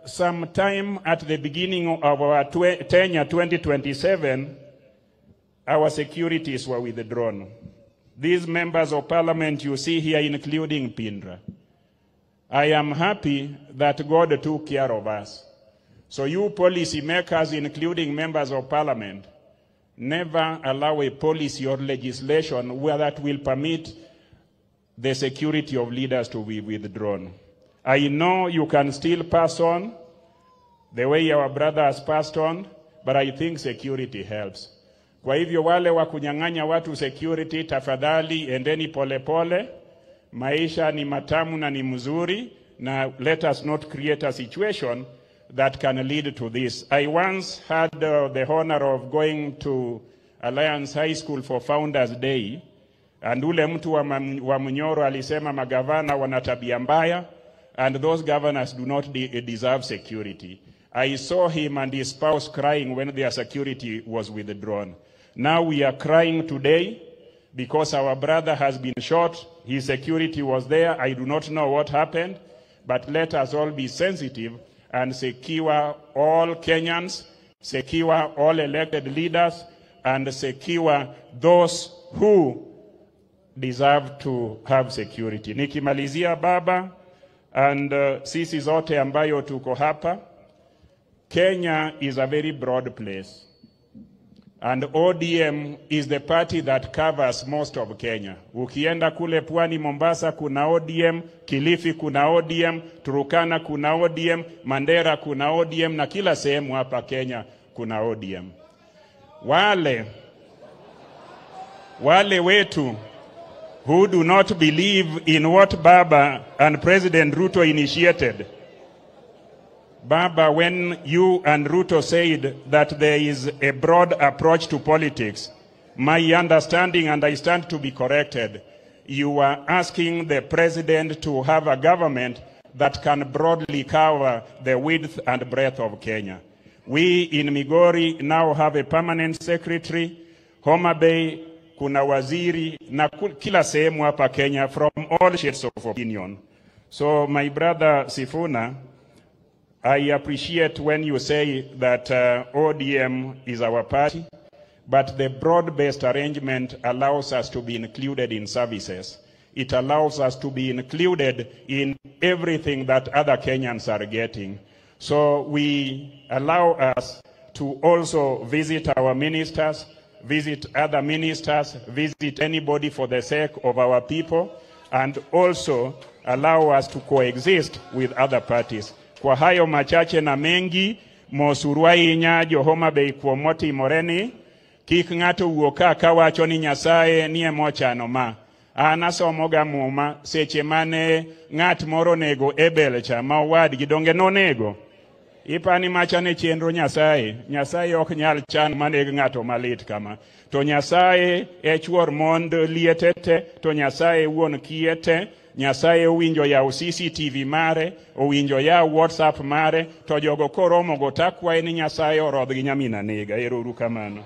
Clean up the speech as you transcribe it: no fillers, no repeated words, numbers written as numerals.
sometime at the beginning of our tenure 2027, our securities were withdrawn. These members of parliament you see here, including Pindra, I am happy that God took care of us. So you policy makers, including members of parliament, never allow a policy or legislation where that will permit the security of leaders to be withdrawn. I know you can still pass on the way our brother has passed on, but I think security helps. Kwa hivyo wale wa kunyang'anya watu security, tafadhali endeni pole pole. Maisha ni matamu na ni mzuri, na let us not create a situation that can lead to this. I once had the honor of going to Alliance High School for Founders Day, and ule mtu wa Munyoro alisema magavana wana tabia mbaya, and those governors do not deserve security. I saw him and his spouse crying when their security was withdrawn. Now we are crying today because our brother has been shot. His security was there. I do not know what happened, but let us all be sensitive and secure all Kenyans, secure all elected leaders, and secure those who deserve to have security. Nikimalizia baba, and sisi zote ambayo tuko hapa, Kenya is a very broad place. And ODM is the party that covers most of Kenya. Ukienda kule Pwani Mombasa kuna ODM, Kilifi kuna ODM, Turukana kuna ODM, Mandera kuna ODM, na kila sehemu hapa Kenya kuna ODM. Wale wetu who do not believe in what Baba and President Ruto initiated. Baba, when you and Ruto said that there is a broad approach to politics, my understanding, and I stand to be corrected, you were asking the president to have a government that can broadly cover the width and breadth of Kenya. We in Migori now have a permanent secretary, Homa Bay, kuna waziri, na kila sehemu hapa Kenya from all shades of opinion. So my brother Sifuna, I appreciate when you say that ODM is our party, but the broad-based arrangement allows us to be included in services. It allows us to be included in everything that other Kenyans are getting. So we allow us to also visit our ministers, visit other ministers, visit anybody for the sake of our people, and also allow us to coexist with other parties. Kwa hayo machache na mengi, mosurwai nyajo Homa Bay kuomoti moreni, kik ng'ato uoka kawacho ni Nyasaye nie mochano ma. Anasomoga muma, seche mane ng'at moro nego Ebel cha mawad gidonge no nego. Ipani machane chenro Nyasaye. Nyasaye ok nyal chan maneg ng'ato malit kama. To Nyasaye echwor mond lietete, to Nyasaye wuon kiete, Nyasaye uwinjo ya CCTV mare, uwinjo ya WhatsApp mare, to jogo koromo go takwa ni Nyasaye orodh gi nyamina nega. Ero uru kamano.